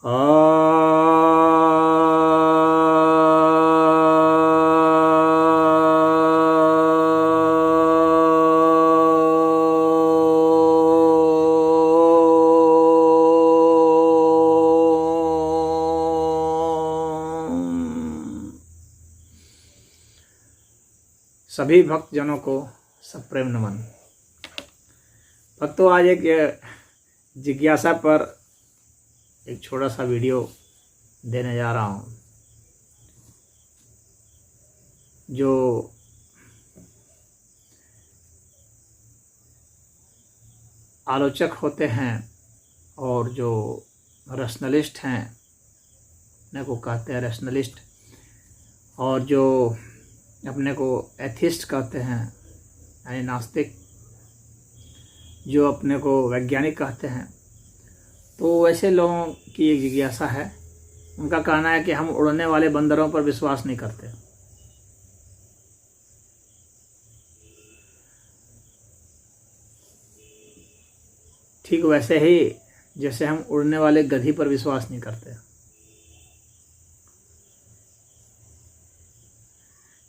सभी भक्तजनों को सप्रेम नमन। भक्तों, आज एक जिज्ञासा पर एक छोटा सा वीडियो देने जा रहा हूँ। जो आलोचक होते हैं और जो रैशनलिस्ट हैं, अपने को कहते हैं रैशनलिस्ट, और जो अपने को एथिस्ट कहते हैं यानी नास्तिक, जो अपने को वैज्ञानिक कहते हैं, तो ऐसे लोगों की एक जिज्ञासा है। उनका कहना है कि हम उड़ने वाले बंदरों पर विश्वास नहीं करते। ठीक वैसे ही जैसे हम उड़ने वाले गधी पर विश्वास नहीं करते।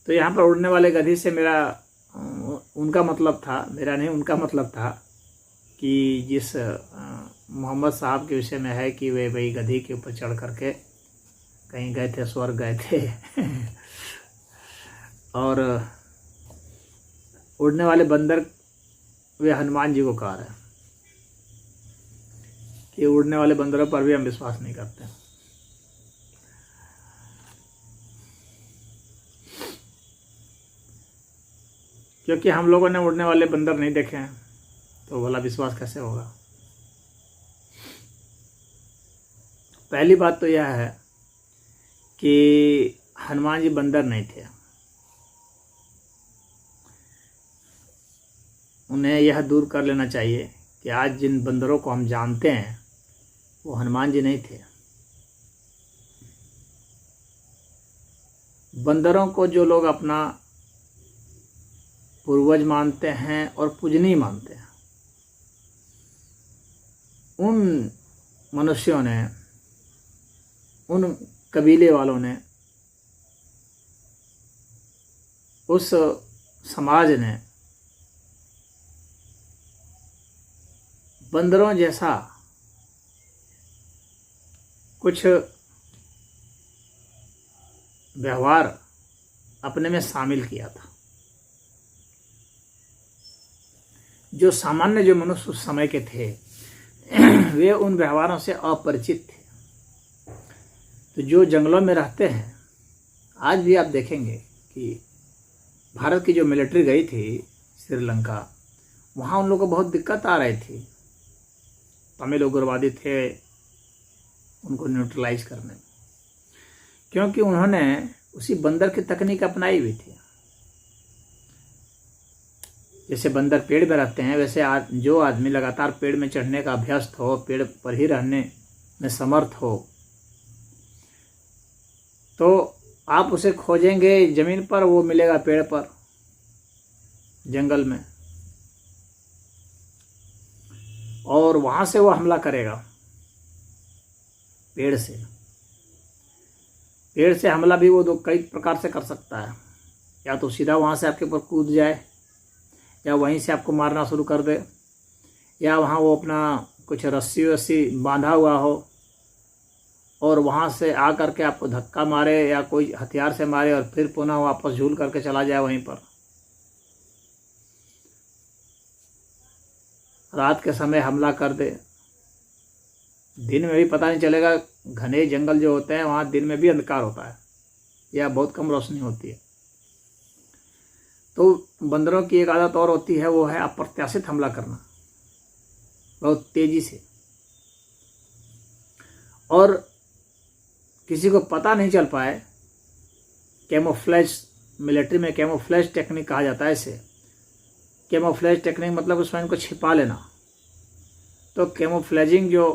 तो यहाँ पर उड़ने वाले गधी से मेरा उनका मतलब था, मेरा नहीं, उनका मतलब था कि जिस मोहम्मद साहब के विषय में है कि वे भाई गधी के ऊपर चढ़ करके कहीं गए थे, स्वर्ग गए थे और उड़ने वाले बंदर वे हनुमान जी को कहा है कि उड़ने वाले बंदरों पर भी हम विश्वास नहीं करते। क्योंकि हम लोगों ने उड़ने वाले बंदर नहीं देखे हैं, तो भला विश्वास कैसे होगा। पहली बात तो यह है कि हनुमान जी बंदर नहीं थे। उन्हें यह दूर कर लेना चाहिए कि आज जिन बंदरों को हम जानते हैं वो हनुमान जी नहीं थे। बंदरों को जो लोग अपना पूर्वज मानते हैं और पूजनीय मानते हैं, उन मनुष्यों ने, उन कबीले वालों ने, उस समाज ने बंदरों जैसा कुछ व्यवहार अपने में शामिल किया था। जो सामान्य जो मनुष्य उस समय के थे वे उन व्यवहारों से अपरिचित थे। तो जो जंगलों में रहते हैं, आज भी आप देखेंगे कि भारत की जो मिलिट्री गई थी श्रीलंका, वहाँ उन लोगों को बहुत दिक्कत आ रही थी। तमिल उग्रवादी थे, उनको न्यूट्रलाइज करने में, क्योंकि उन्होंने उसी बंदर की तकनीक अपनाई हुई थी। जैसे बंदर पेड़ में रहते हैं, वैसे जो आदमी लगातार पेड़ में चढ़ने का अभ्यस्त हो, पेड़ पर ही रहने में समर्थ हो, तो आप उसे खोजेंगे जमीन पर, वो मिलेगा पेड़ पर, जंगल में, और वहां से वो हमला करेगा। पेड़ से हमला भी वो कई प्रकार से कर सकता है। या तो सीधा वहां से आपके ऊपर कूद जाए, या वहीं से आपको मारना शुरू कर दे, या वहाँ वो अपना कुछ रस्सी वस्सी बांधा हुआ हो और वहाँ से आ करके आपको धक्का मारे या कोई हथियार से मारे और फिर पुनः वापस झूल करके चला जाए वहीं पर। रात के समय हमला कर दे। दिन में भी पता नहीं चलेगा, घने जंगल जो होते हैं वहाँ दिन में भी अंधकार होता है या बहुत कम रोशनी होती है। तो बंदरों की एक आदत और होती है, वो है अप्रत्याशित हमला करना, बहुत तेजी से, और किसी को पता नहीं चल पाए। कैमोफ्लेज, मिलिट्री में कैमोफ्लेज टेक्निक कहा जाता है इसे। कैमोफ्लेज टेक्निक मतलब उसमें इनको छिपा लेना। तो कैमोफ्लेजिंग जो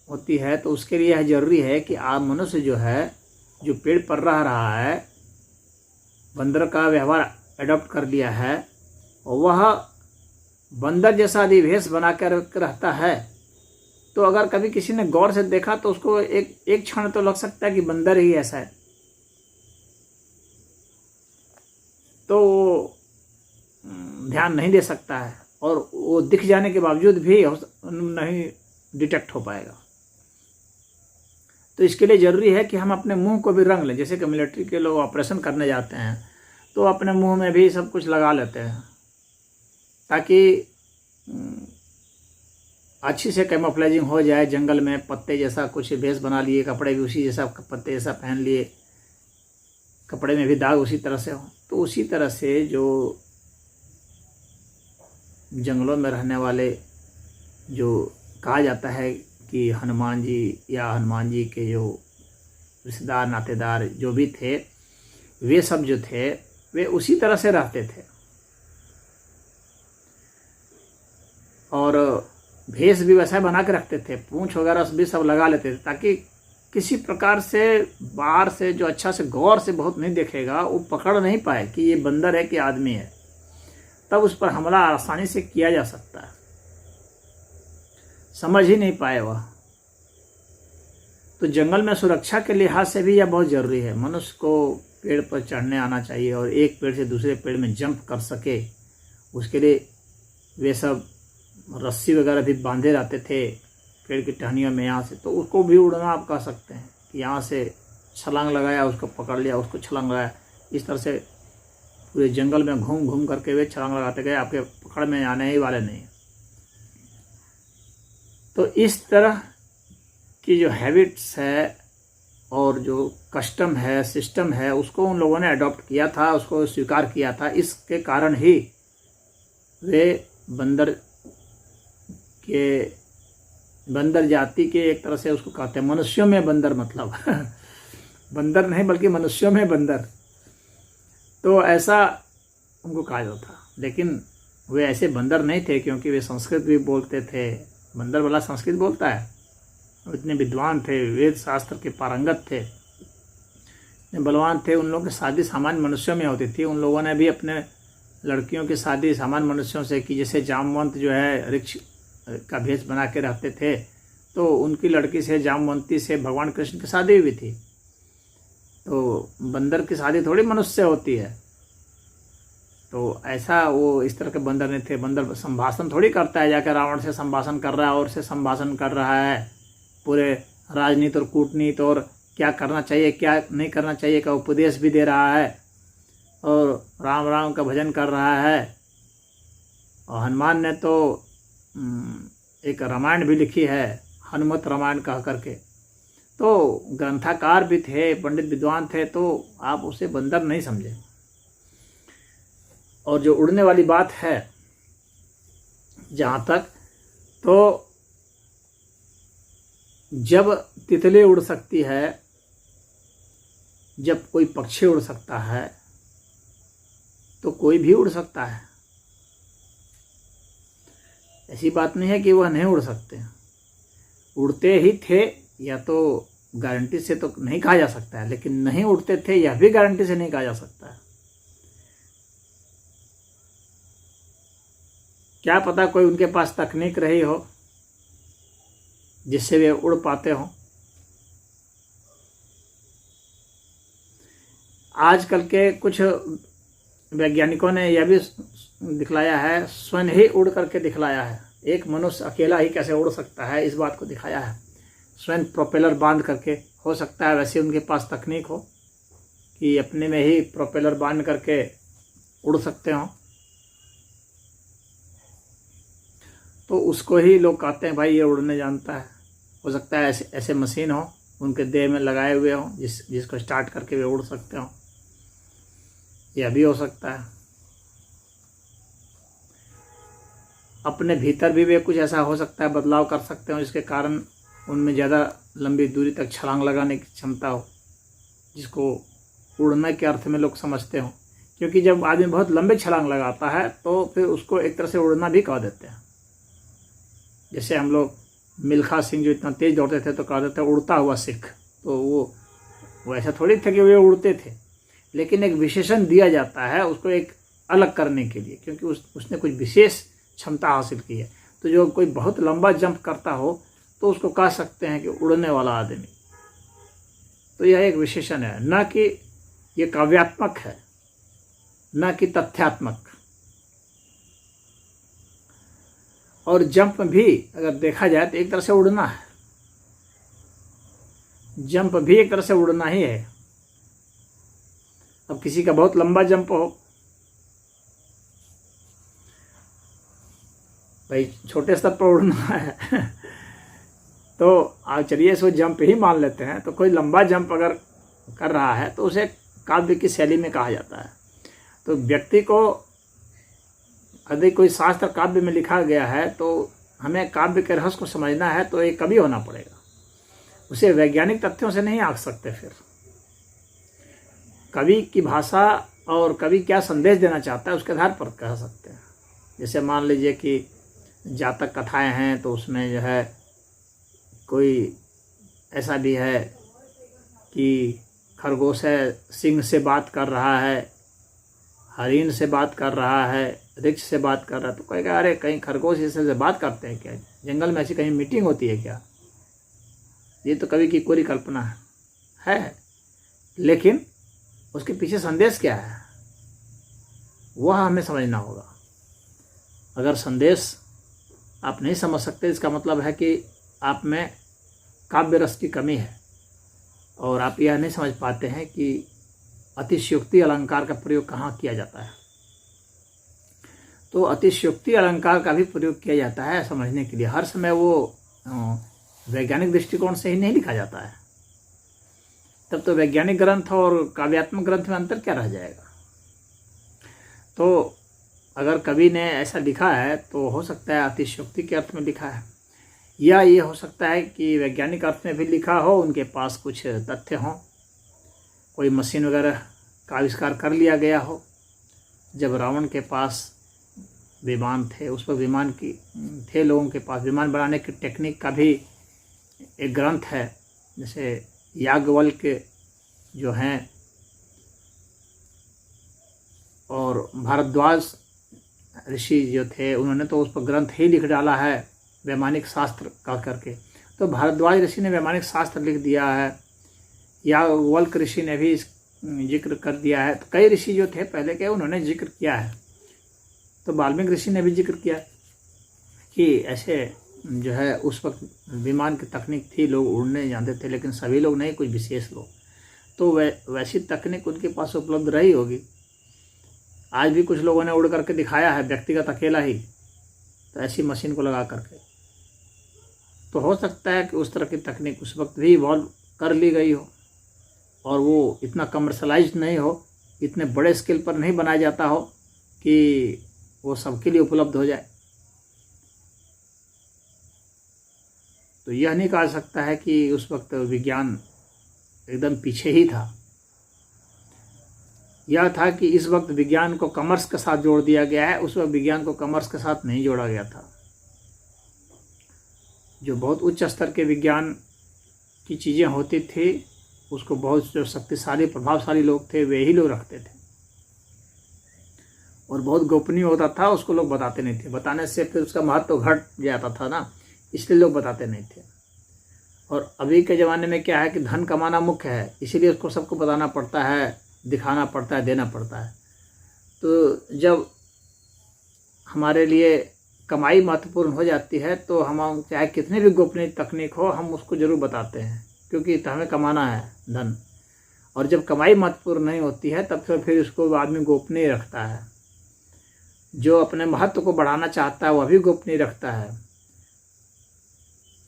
होती है, तो उसके लिए यह जरूरी है कि आप मनुष्य जो है, जो पेड़ पर रह रहा है, बंदर का व्यवहार एडॉप्ट कर लिया है, और वह बंदर जैसा अधिवेश बना कर रहता है, तो अगर कभी किसी ने गौर से देखा तो उसको एक क्षण तो लग सकता है कि बंदर ही ऐसा है, तो ध्यान नहीं दे सकता है और वो दिख जाने के बावजूद भी नहीं डिटेक्ट हो पाएगा। तो इसके लिए ज़रूरी है कि हम अपने मुंह को भी रंग लें। जैसे कि मिलिट्री के लोग ऑपरेशन करने जाते हैं तो अपने मुंह में भी सब कुछ लगा लेते हैं ताकि अच्छी से कैमोफ्लेजिंग हो जाए। जंगल में पत्ते जैसा कुछ भेष बना लिए, कपड़े भी उसी जैसा पत्ते जैसा पहन लिए, कपड़े में भी दाग उसी तरह से हो। तो उसी तरह से जो जंगलों में रहने वाले, जो कहा जाता है कि हनुमान जी या हनुमान जी के जो रिश्तेदार नातेदार जो भी थे, वे सब जो थे वे उसी तरह से रहते थे और भेष भी वैसा बना के रखते थे, पूंछ वगैरह भी सब लगा लेते थे ताकि किसी प्रकार से बाहर से जो अच्छा से गौर से बहुत नहीं देखेगा वो पकड़ नहीं पाए कि ये बंदर है कि आदमी है, तब उस पर हमला आसानी से किया जा सकता है। समझ ही नहीं पाए वह। तो जंगल में सुरक्षा के लिहाज से भी यह बहुत ज़रूरी है। मनुष्य को पेड़ पर चढ़ने आना चाहिए और एक पेड़ से दूसरे पेड़ में जंप कर सके, उसके लिए वे सब रस्सी वगैरह भी बांधे रहते थे पेड़ की टहनियों में यहाँ से। तो उसको भी उड़ना आप कह सकते हैं कि यहाँ से छलांग लगाया, उसको पकड़ लिया, उसको छलांग लगाया। इस तरह से पूरे जंगल में घूम घूम करके वे छलांग लगाते गए, आपके पकड़ में आने ही वाले नहीं। तो इस तरह की जो हैबिट्स है और जो कस्टम है, सिस्टम है, उसको उन लोगों ने अडॉप्ट किया था, उसको स्वीकार किया था। इसके कारण ही वे बंदर जाति के एक तरह से उसको कहते हैं, मनुष्यों में बंदर, मतलब बंदर नहीं बल्कि मनुष्यों में बंदर। तो ऐसा उनको कहा जाता था। लेकिन वे ऐसे बंदर नहीं थे क्योंकि वे संस्कृत भी बोलते थे। बंदर वाला संस्कृत बोलता है, इतने विद्वान थे, वेद शास्त्र के पारंगत थे, इतने बलवान थे। उन लोगों की शादी सामान्य मनुष्यों में होती थी। उन लोगों ने भी अपने लड़कियों की शादी सामान्य मनुष्यों से की। जैसे जामवंत जो है ऋक्ष का भेष बना के रहते थे, तो उनकी लड़की से, जामवंती से, भगवान कृष्ण की शादी हुई थी। तो बंदर की शादी थोड़ी मनुष्य से होती है। तो ऐसा वो इस तरह के बंदर नहीं थे। बंदर संभाषण थोड़ी करता है, जाकर रावण से संभाषण कर रहा है और से संभाषण कर रहा है, पूरे राजनीति और कूटनीति और क्या करना चाहिए क्या नहीं करना चाहिए का उपदेश भी दे रहा है और राम राम का भजन कर रहा है। और हनुमान ने तो एक रामायण भी लिखी है, हनुमत रामायण कह करके। तो ग्रंथकार भी थे, पंडित विद्वान थे, तो आप उसे बंदर नहीं समझे। और जो उड़ने वाली बात है जहाँ तक, तो जब तितली उड़ सकती है, जब कोई पक्षी उड़ सकता है, तो कोई भी उड़ सकता है। ऐसी बात नहीं है कि वह नहीं उड़ सकते, उड़ते ही थे, या तो गारंटी से तो नहीं कहा जा सकता है, लेकिन नहीं उड़ते थे यह भी गारंटी से नहीं कहा जा सकता है। क्या पता कोई उनके पास तकनीक रही हो जिससे वे उड़ पाते हों। आजकल के कुछ वैज्ञानिकों ने यह भी दिखलाया है, स्वयं ही उड़ करके दिखलाया है। एक मनुष्य अकेला ही कैसे उड़ सकता है, इस बात को दिखाया है। स्वयं प्रोपेलर बांध करके, हो सकता है वैसे उनके पास तकनीक हो कि अपने में ही प्रोपेलर बांध करके उड़ सकते हों। तो उसको ही लोग कहते हैं भाई ये उड़ने जानता है। हो सकता है ऐसे मशीन हो उनके देह में लगाए हुए हों जिसको स्टार्ट करके वे उड़ सकते हों, यह भी हो सकता है। अपने भीतर भी वे कुछ ऐसा हो सकता है, बदलाव कर सकते हो जिसके कारण उनमें ज़्यादा लंबी दूरी तक छलांग लगाने की क्षमता हो, जिसको उड़ने के अर्थ में लोग समझते हो। क्योंकि जब आदमी बहुत लंबे छलांग लगाता है तो फिर उसको एक तरह से उड़ना भी कह देते हैं। जैसे हम लोग मिल्खा सिंह जो इतना तेज दौड़ते थे तो कह देते हैं उड़ता हुआ सिख। तो वो ऐसा थोड़ी थे कि वे उड़ते थे, लेकिन एक विशेषण दिया जाता है उसको एक अलग करने के लिए, क्योंकि उसने कुछ विशेष क्षमता हासिल की है। तो जो कोई बहुत लंबा जंप करता हो तो उसको कह सकते हैं कि उड़ने वाला आदमी। तो यह एक विशेषण है, न कि ये काव्यात्मक है, न कि तथ्यात्मक। और जंप भी अगर देखा जाए तो एक तरह से उड़ना है, जंप भी एक तरह से उड़ना ही है। अब किसी का बहुत लंबा जंप हो, भाई छोटे स्तर पर उड़ना है तो आप चलिए इसको जंप ही मान लेते हैं। तो कोई लंबा जंप अगर कर रहा है तो उसे काव्य की शैली में कहा जाता है। तो व्यक्ति को यदि कोई शास्त्र काव्य में लिखा गया है तो हमें काव्य के रहस्य को समझना है तो एक कवि होना पड़ेगा, उसे वैज्ञानिक तथ्यों से नहीं आंक सकते। फिर कवि की भाषा और कवि क्या संदेश देना चाहता है उसके आधार पर कह सकते हैं। जैसे मान लीजिए कि जातक कथाएं हैं तो उसमें जो है कोई ऐसा भी है कि खरगोश है सिंह से बात कर रहा है, हरिण से बात कर रहा है, वृक्ष से बात कर रहा है। तो कहेगा अरे कहीं खरगोश इससे बात करते हैं क्या, जंगल में ऐसी कहीं मीटिंग होती है क्या? ये तो कवि की कोरी कल्पना है। लेकिन उसके पीछे संदेश क्या है वह हमें समझना होगा। अगर संदेश आप नहीं समझ सकते इसका मतलब है कि आप में काव्य रस की कमी है और आप यह नहीं समझ पाते हैं कि अतिशयोक्ति अलंकार का प्रयोग कहाँ किया जाता है। तो अतिशयोक्ति अलंकार का भी प्रयोग किया जाता है समझने के लिए। हर समय वो वैज्ञानिक दृष्टिकोण से ही नहीं लिखा जाता है। तब तो वैज्ञानिक ग्रंथ और काव्यात्मक ग्रंथ में अंतर क्या रह जाएगा। तो अगर कवि ने ऐसा लिखा है तो हो सकता है अतिशयोक्ति के अर्थ में लिखा है, या ये हो सकता है कि वैज्ञानिक अर्थ में भी लिखा हो, उनके पास कुछ तथ्य हों, कोई मशीन वगैरह का आविष्कार कर लिया गया हो। जब रावण के पास विमान थे, उस पर विमान की थे लोगों के पास, विमान बनाने की टेक्निक का भी एक ग्रंथ है। जैसे याज्ञवल्क्य जो हैं और भारद्वाज ऋषि जो थे उन्होंने तो उस पर ग्रंथ ही लिख डाला है वैमानिक शास्त्र का करके। तो भारद्वाज ऋषि ने वैमानिक शास्त्र लिख दिया है, याज्ञवल्क्य ऋषि ने भी जिक्र कर दिया है। तो कई ऋषि जो थे पहले के उन्होंने जिक्र किया है। तो वाल्मीकि ऋषि ने भी जिक्र किया कि ऐसे जो है उस वक्त विमान की तकनीक थी, लोग उड़ने जानते थे, लेकिन सभी लोग नहीं, कुछ विशेष लोग। तो वैसी तकनीक उनके पास उपलब्ध रही होगी। आज भी कुछ लोगों ने उड़ करके दिखाया है, व्यक्तिगत अकेला ही, तो ऐसी मशीन को लगा करके। तो हो सकता है कि उस तरह की तकनीक उस वक्त भी इवॉल्व कर ली गई हो और वो इतना कमर्शलाइज्ड नहीं हो, इतने बड़े स्केल पर नहीं बनाया जाता हो कि वो सबके लिए उपलब्ध हो जाए। तो यह नहीं कहा सकता है कि उस वक्त विज्ञान एकदम पीछे ही था। यह था कि इस वक्त विज्ञान को कॉमर्स के साथ जोड़ दिया गया है, उस वक्त विज्ञान को कॉमर्स के साथ नहीं जोड़ा गया था। जो बहुत उच्च स्तर के विज्ञान की चीज़ें होती थी उसको बहुत जो शक्तिशाली प्रभावशाली लोग थे वे ही लोग रखते थे, और बहुत गोपनीय होता था, उसको लोग बताते नहीं थे। बताने से फिर उसका महत्व तो घट जाता था ना, इसलिए लोग बताते नहीं थे। और अभी के ज़माने में क्या है कि धन कमाना मुख्य है, इसीलिए उसको सबको बताना पड़ता है, दिखाना पड़ता है, देना पड़ता है। तो जब हमारे लिए कमाई महत्वपूर्ण हो जाती है तो हम चाहे कितने भी गोपनीय तकनीक हो हम उसको ज़रूर बताते हैं, क्योंकि हमें कमाना है धन। और जब कमाई महत्वपूर्ण नहीं होती है तब फिर उसको आदमी गोपनीय रखता है। जो अपने महत्व को बढ़ाना चाहता है वह भी गोपनीय रखता है।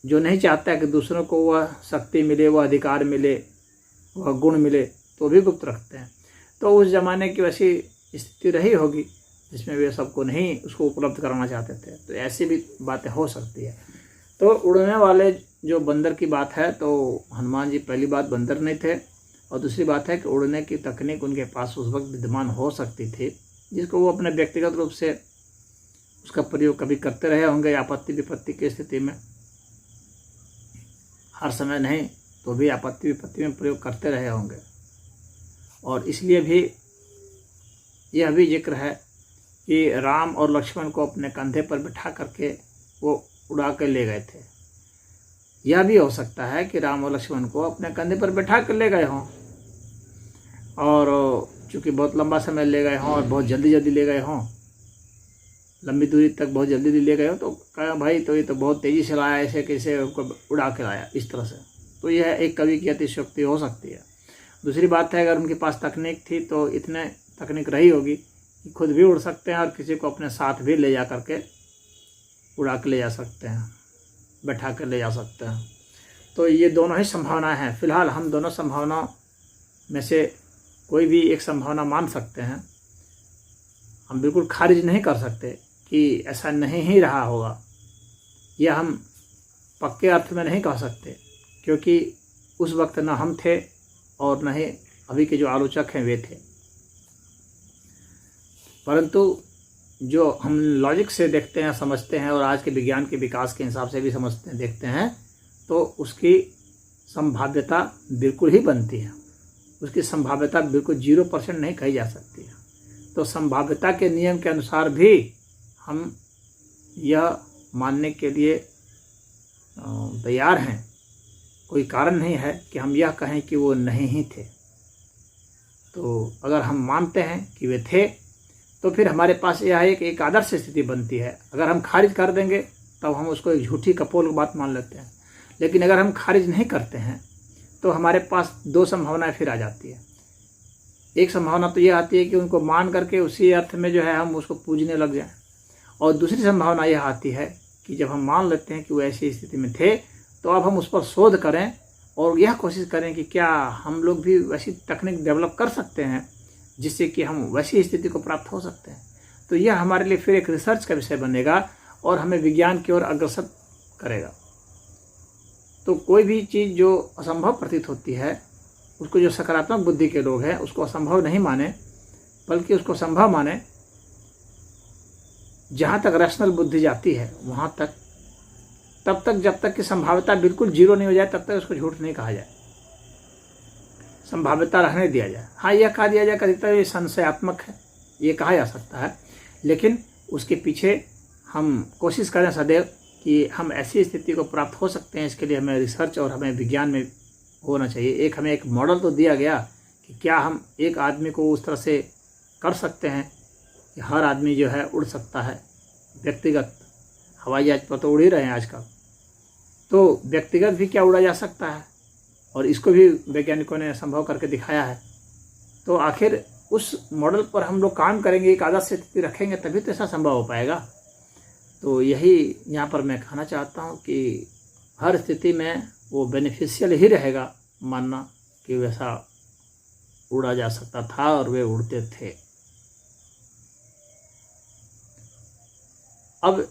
जो नहीं चाहता है कि दूसरों को वह शक्ति मिले, वह अधिकार मिले, वह गुण मिले, तो भी गुप्त रखते हैं। तो उस ज़माने की वैसी स्थिति रही होगी जिसमें वे सबको नहीं उसको उपलब्ध कराना चाहते थे। तो ऐसी भी बातें हो सकती है। तो उड़ने वाले जो बंदर की बात है, तो हनुमान जी पहली बात बंदर नहीं थे, और दूसरी बात है कि उड़ने की तकनीक उनके पास उस वक्त विद्यमान हो सकती थी, जिसको वो अपने व्यक्तिगत रूप से उसका प्रयोग कभी करते रहे होंगे आपत्ति विपत्ति की स्थिति में। हर समय नहीं तो भी आपत्ति विपत्ति में प्रयोग करते रहे होंगे। और इसलिए भी यह भी जिक्र है कि राम और लक्ष्मण को अपने कंधे पर बिठा करके वो उड़ा के ले गए थे। यह भी हो सकता है कि राम और लक्ष्मण को अपने कंधे पर बैठा कर ले गए हों, और चूँकि बहुत लंबा समय ले गए हों और बहुत जल्दी जल्दी ले गए हों, लंबी दूरी तक बहुत जल्दी ले गए हो, तो कहा भाई तो ये तो बहुत तेज़ी से लाया, ऐसे कैसे उसको उड़ा के लाया इस तरह से। तो यह एक कवि की अतिशयोक्ति हो सकती है। दूसरी बात है, अगर उनके पास तकनीक थी तो इतने तकनीक रही होगी कि खुद भी उड़ सकते हैं और किसी को अपने साथ भी ले जा करके उड़ा के ले जा सकते हैं, बैठा कर ले जा सकते हैं। तो ये दोनों ही संभावनाएं हैं। फिलहाल हम दोनों संभावनाओं में से कोई भी एक संभावना मान सकते हैं। हम बिल्कुल खारिज नहीं कर सकते कि ऐसा नहीं ही रहा होगा, यह हम पक्के अर्थ में नहीं कह सकते, क्योंकि उस वक्त न हम थे और न ही अभी के जो आलोचक हैं वे थे। परंतु जो हम लॉजिक से देखते हैं, समझते हैं, और आज के विज्ञान के विकास के हिसाब से भी समझते हैं, देखते हैं, तो उसकी संभाव्यता बिल्कुल ही बनती है। उसकी संभाव्यता बिल्कुल 0% नहीं कही जा सकती है। तो संभाव्यता के नियम के अनुसार भी हम यह मानने के लिए तैयार हैं। कोई कारण नहीं है कि हम यह कहें कि वो नहीं ही थे। तो अगर हम मानते हैं कि वे थे, तो फिर हमारे पास यह एक आदर्श स्थिति बनती है। अगर हम खारिज कर देंगे तब हम उसको एक झूठी कपोल बात मान लेते हैं। लेकिन अगर हम खारिज नहीं करते हैं तो हमारे पास दो संभावनाएं फिर आ जाती है। एक संभावना तो ये आती है कि उनको मान करके उसी अर्थ में जो है हम उसको पूजने लग जाएं, और दूसरी संभावना यह आती है कि जब हम मान लेते हैं कि वो ऐसी स्थिति में थे, तो अब हम उस पर शोध करें और यह कोशिश करें कि क्या हम लोग भी वैसी तकनीक डेवलप कर सकते हैं जिससे कि हम वैसी स्थिति को प्राप्त हो सकते हैं। तो यह हमारे लिए फिर एक रिसर्च का विषय बनेगा और हमें विज्ञान की ओर अग्रसर करेगा। तो कोई भी चीज़ जो असंभव प्रतीत होती है, उसको जो सकारात्मक बुद्धि के लोग हैं उसको असंभव नहीं माने, बल्कि उसको संभव माने। जहाँ तक रैशनल बुद्धि जाती है वहाँ तक, तब तक जब तक कि संभाव्यता बिल्कुल 0 नहीं हो जाए तब तक उसको झूठ नहीं कहा जाए, संभाव्यता रहने दिया जाए। हाँ, यह कहा दिया जाए कभी ये संशयात्मक है, ये कहा जा सकता है, लेकिन उसके पीछे हम कोशिश करें सदैव कि हम ऐसी स्थिति को प्राप्त हो सकते हैं। इसके लिए हमें रिसर्च और हमें विज्ञान में होना चाहिए। हमें एक मॉडल तो दिया गया कि क्या हम एक आदमी को उस तरह से कर सकते हैं कि हर आदमी जो है उड़ सकता है। व्यक्तिगत हवाई जहाज पर तो उड़ ही रहे हैं आजकल, तो व्यक्तिगत भी क्या उड़ा जा सकता है, और इसको भी वैज्ञानिकों ने संभव करके दिखाया है। तो आखिर उस मॉडल पर हम लोग काम करेंगे, एक आदर्श स्थिति रखेंगे, तभी तो ऐसा संभव हो पाएगा। तो यही यहाँ पर मैं कहना चाहता हूँ कि हर स्थिति में वो बेनिफिशियल ही रहेगा मानना कि वैसा उड़ा जा सकता था और वे उड़ते थे। अब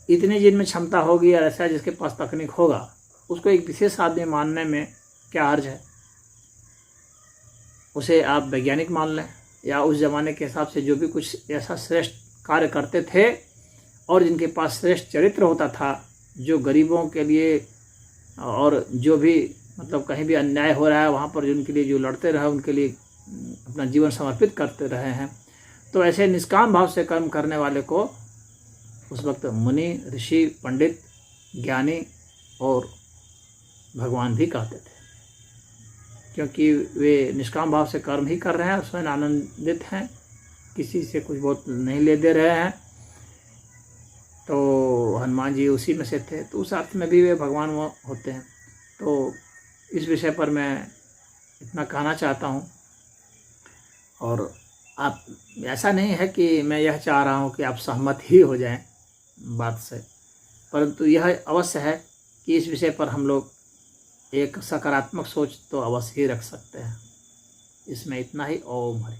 इतनी जिनमें क्षमता होगी या ऐसा जिसके पास तकनीक होगा, उसको एक विशेष आदमी मानने में क्या हर्ज है। उसे आप वैज्ञानिक मान लें या उस ज़माने के हिसाब से जो भी कुछ ऐसा श्रेष्ठ कार्य करते थे और जिनके पास श्रेष्ठ चरित्र होता था, जो गरीबों के लिए और जो भी मतलब कहीं भी अन्याय हो रहा है वहाँ पर उनके लिए जो लड़ते रहे, उनके लिए अपना जीवन समर्पित करते रहे हैं। तो ऐसे निष्काम भाव से कर्म करने वाले को उस वक्त मुनि, ऋषि, पंडित, ज्ञानी और भगवान भी कहते थे, क्योंकि वे निष्काम भाव से कर्म ही कर रहे हैं और स्वयं आनंदित हैं, किसी से कुछ बहुत नहीं ले दे रहे हैं। तो हनुमान जी उसी में से थे, तो उस अर्थ में भी वे भगवान वो होते हैं। तो इस विषय पर मैं इतना कहना चाहता हूँ। और आप, ऐसा नहीं है कि मैं यह चाह रहा हूँ कि आप सहमत ही हो जाएं बात से, परंतु यह अवश्य है कि इस विषय पर हम लोग एक सकारात्मक सोच तो अवश्य ही रख सकते हैं। इसमें इतना ही। ओम हरि।